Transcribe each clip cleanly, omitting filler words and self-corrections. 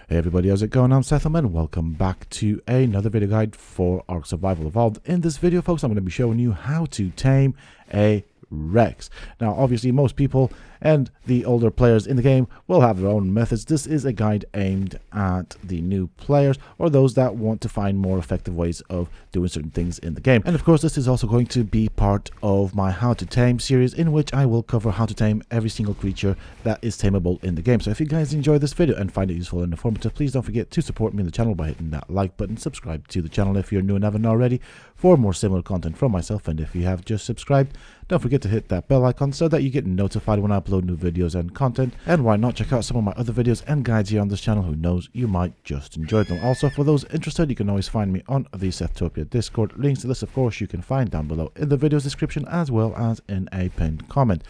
Hey everybody, how's it going? I'm Sethum and welcome back to another video guide for Ark Survival Evolved. In this video, folks, I'm going to be showing you how to tame a Rex. Now, obviously, most people and the older players in the game will have their own methods. This is a guide aimed at the new players or those that want to find more effective ways of doing certain things in the game. And of course, this is also going to be part of my How to Tame series, in which I will cover how to tame every single creature that is tameable in the game. So if you guys enjoy this video and find it useful and informative, please don't forget to support me in the channel by hitting that like button. Subscribe to the channel if you're new and haven't already for more similar content from myself. And if you have just subscribed, don't forget to hit that bell icon so that you get notified when I upload new videos and content. And why not check out some of my other videos and guides here on this channel? Who knows, you might just enjoy them. Also, for those interested, you can always find me on the Sethtopia Discord. Links to this, of course, you can find down below in the video's description as well as in a pinned comment.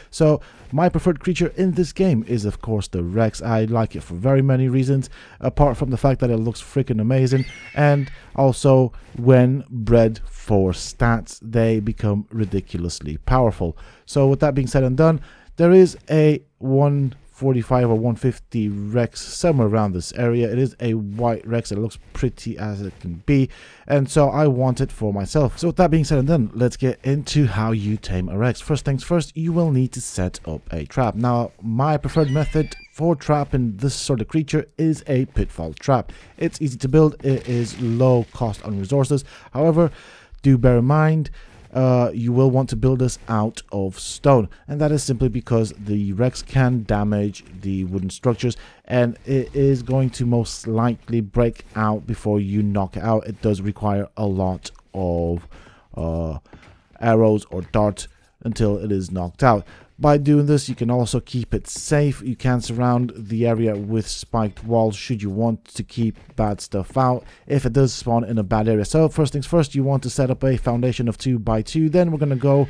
So my preferred creature in this game is, of course, the Rex. I like it for very many reasons, apart from the fact that it looks freaking amazing, and also when bred for stats, they become ridiculously powerful. So with that being said and done, there is a 145 or 150 Rex somewhere around this area. It is a white Rex. It looks pretty as it can be, and so I want it for myself. So with that being said and done, let's get into how you tame a Rex. First things first, you will need to set up a trap. Now, my preferred method for trapping this sort of creature is a pitfall trap. It's easy to build. It is low cost on resources. However, do bear in mind, you will want to build this out of stone, and that is simply because the Rex can damage the wooden structures, and it is going to most likely break out before you knock it out. It does require a lot of arrows or darts until it is knocked out. By doing this, you can also keep it safe. You can surround the area with spiked walls should you want to keep bad stuff out if it does spawn in a bad area. So first things first, you want to set up a foundation of 2 by 2. Then we're going to go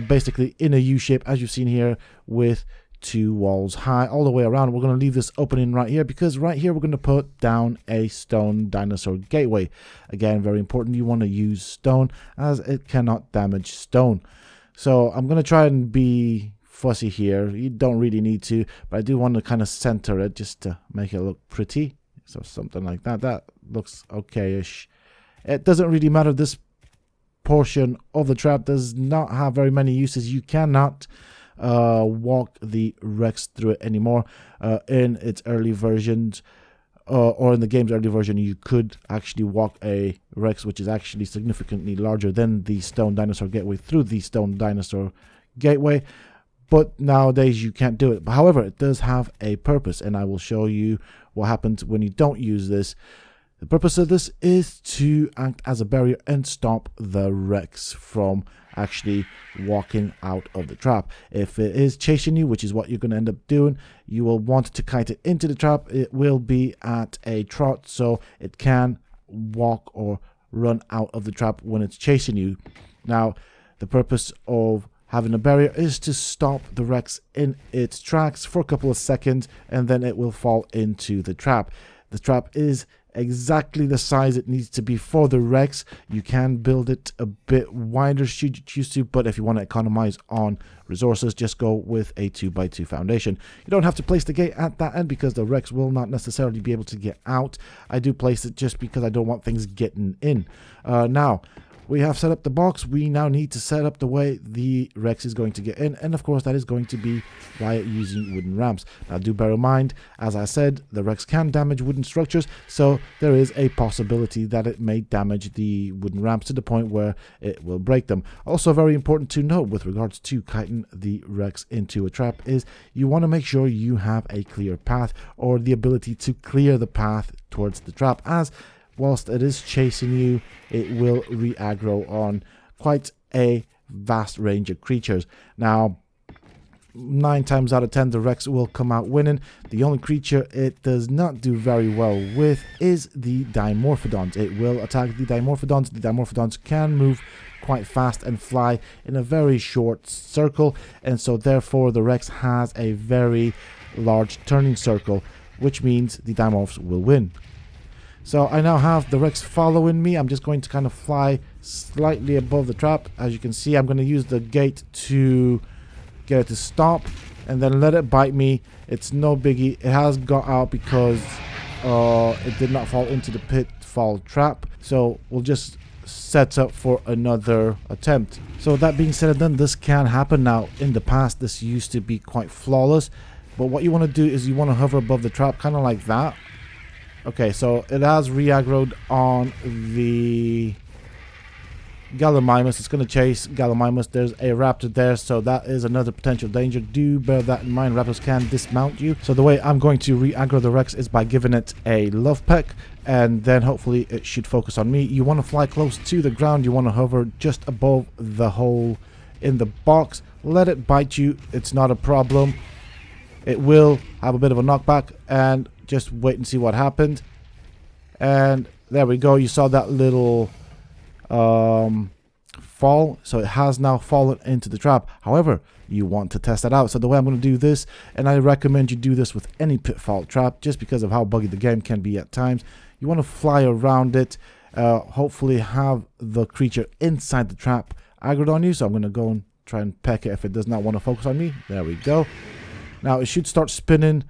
basically in a U shape, as you've seen here, with 2 walls high all the way around. We're going to leave this opening right here because right here we're going to put down a stone dinosaur gateway. Again, very important, you want to use stone as it cannot damage stone. So I'm going to try and be fussy here. You don't really need to, but I do want to kind of center it just to make it look pretty. So something like that. That looks okay-ish. It doesn't really matter. This portion of the trap does not have very many uses. You cannot walk the Rex through it anymore. In its early versions, or in the game's early version, you could actually walk a Rex, which is actually significantly larger than the stone dinosaur gateway, through the stone dinosaur gateway, but nowadays you can't do it. However, it does have a purpose, and I will show you what happens when you don't use this. The purpose of this is to act as a barrier and stop the Rex from actually walking out of the trap. If it is chasing you, which is what you're going to end up doing, you will want to kite it into the trap. It will be at a trot, so it can walk or run out of the trap when it's chasing you. Now, the purpose of having a barrier is to stop the Rex in its tracks for a couple of seconds, and then it will fall into the trap. The trap is exactly the size it needs to be for the Rex. You can build it a bit wider should you choose to, but if you want to economize on resources, just go with a 2 by 2 foundation. You don't have to place the gate at that end because the Rex will not necessarily be able to get out. I do place it just because I don't want things getting in. Now, we have set up the box. We now need to set up the way the Rex is going to get in, and of course that is going to be via using wooden ramps. Now do bear in mind, as I said, the Rex can damage wooden structures, so there is a possibility that it may damage the wooden ramps to the point where it will break them. Also very important to note with regards to kiting the Rex into a trap is you want to make sure you have a clear path, or the ability to clear the path towards the trap, as whilst it is chasing you, it will re-aggro on quite a vast range of creatures. Now, 9 times out of 10, the Rex will come out winning. The only creature it does not do very well with is the Dimorphodons. It will attack the Dimorphodons. The Dimorphodons can move quite fast and fly in a very short circle, and so therefore the Rex has a very large turning circle, which means the Dimorphs will win. So I now have the Rex following me. I'm just going to kind of fly slightly above the trap. As you can see, I'm going to use the gate to get it to stop and then let it bite me. It's no biggie. It has got out because it did not fall into the pitfall trap, so we'll just set up for another attempt. So that being said and done, this can happen. Now in the past this used to be quite flawless, but what you want to do is you want to hover above the trap, kind of like that. Okay, so it has re-aggroed on the Gallimimus. It's going to chase Gallimimus. There's a raptor there, so that is another potential danger. Do bear that in mind. Raptors can dismount you. So the way I'm going to re-aggro the Rex is by giving it a love peck, and then hopefully it should focus on me. You want to fly close to the ground. You want to hover just above the hole in the box. Let it bite you. It's not a problem. It will have a bit of a knockback, and just wait and see what happened. And there we go. You saw that little fall, so it has now fallen into the trap. However, you want to test that out. So the way I'm going to do this, and I recommend you do this with any pitfall trap just because of how buggy the game can be at times, you want to fly around it, hopefully have the creature inside the trap aggroed on you. So I'm going to go and try and peck it if it does not want to focus on me. There we go. Now it should start spinning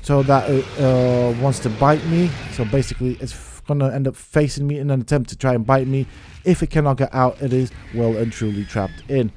so that it wants to bite me. So basically it's going to end up facing me in an attempt to try and bite me. If it cannot get out, it is well and truly trapped in.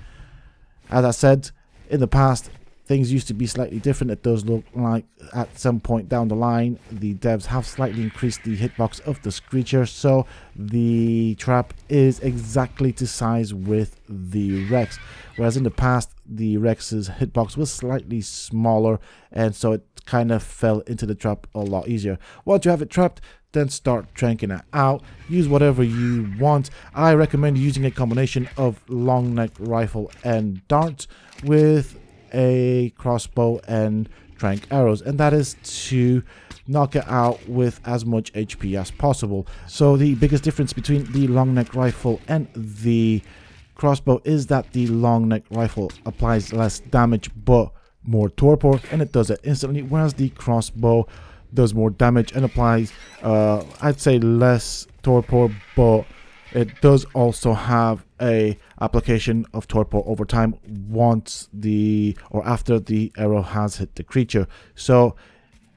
As I said, in the past things used to be slightly different. It does look like at some point down the line the devs have slightly increased the hitbox of this creature, so the trap is exactly to size with the Rex, whereas in the past the Rex's hitbox was slightly smaller, and so it kind of fell into the trap a lot easier. Once you have it trapped, then start tranking it out. Use whatever you want. I recommend using a combination of long neck rifle and darts with a crossbow and trank arrows, and that is to knock it out with as much HP as possible. So the biggest difference between the long neck rifle and the crossbow is that the long neck rifle applies less damage but more torpor, and it does it instantly, whereas the crossbow does more damage and applies I'd say less torpor, but it does also have a application of torpor over time once the or after the arrow has hit the creature. So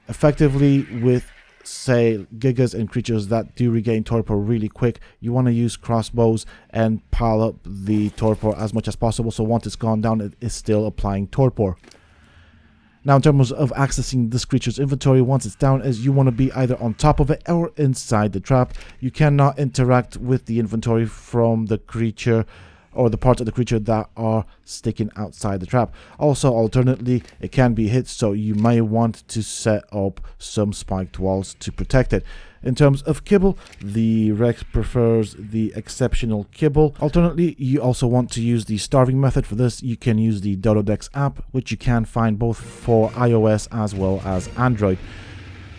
effectively, with say gigas and creatures that do regain torpor really quick, you want to use crossbows and pile up the torpor as much as possible, so once it's gone down it is still applying torpor. Now in terms of accessing this creature's inventory once it's down, is you want to be either on top of it or inside the trap. You cannot interact with the inventory from the creature or the parts of the creature that are sticking outside the trap. Also, alternately, it can be hit, so you may want to set up some spiked walls to protect it. In terms of kibble, the Rex prefers the exceptional kibble. Alternately, you also want to use the starving method. For this, you can use the Dododex app, which you can find both for iOS as well as Android.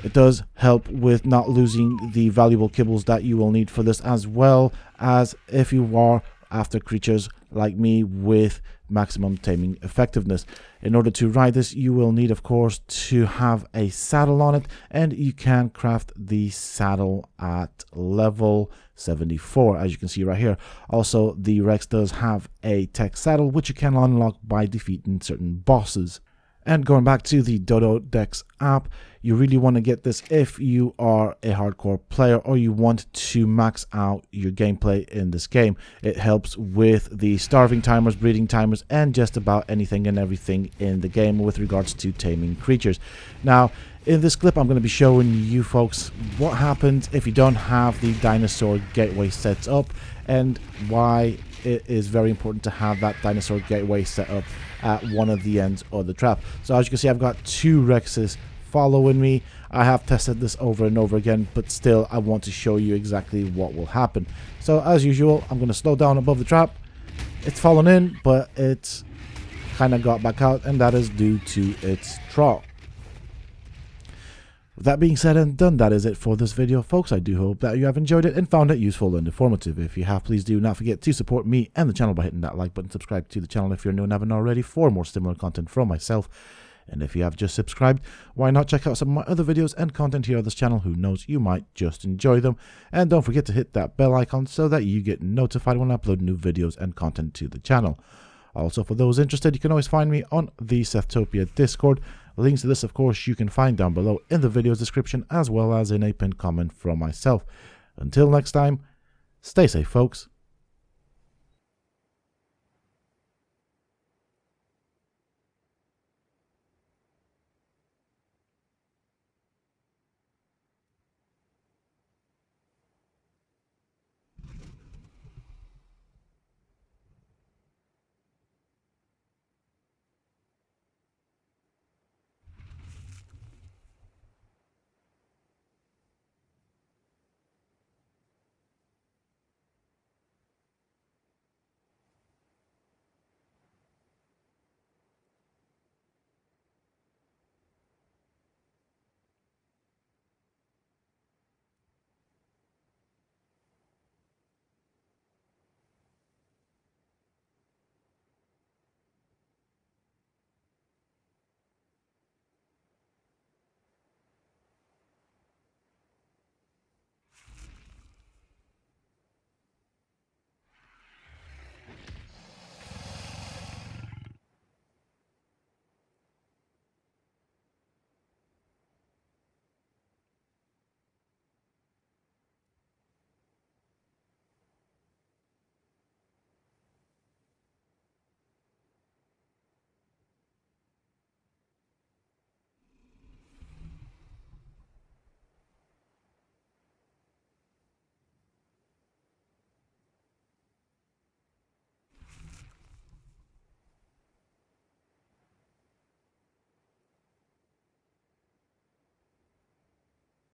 It does help with not losing the valuable kibbles that you will need for this, as well as if you are after creatures like me with maximum taming effectiveness. In order to ride this, you will need, of course, to have a saddle on it, and you can craft the saddle at level 74, as you can see right here. Also, the Rex does have a tech saddle, which you can unlock by defeating certain bosses. And going back to the Dododex app, you really want to get this if you are a hardcore player or you want to max out your gameplay in this game. It helps with the starving timers, breeding timers, and just about anything and everything in the game with regards to taming creatures. Now, in this clip, I'm going to be showing you folks what happens if you don't have the dinosaur gateway set up, and why it is very important to have that dinosaur gateway set up at one of the ends of the trap. So as you can see, I've got two Rexes following me. I have tested this over and over again, but still I want to show you exactly what will happen. So as usual, I'm going to slow down above the trap. It's fallen in, but it's kind of got back out, and that is due to its trot. With that being said and done, that is it for this video, folks. I do hope that you have enjoyed it and found it useful and informative. If you have, please do not forget to support me and the channel by hitting that like button. Subscribe to the channel if you're new and haven't already for more similar content from myself. And if you have just subscribed, why not check out some of my other videos and content here on this channel? Who knows, you might just enjoy them. And don't forget to hit that bell icon so that you get notified when I upload new videos and content to the channel. Also, for those interested, you can always find me on the Sethtopia Discord, Links to this, of course, you can find down below in the video's description, as well as in a pinned comment from myself. Until next time, stay safe, folks.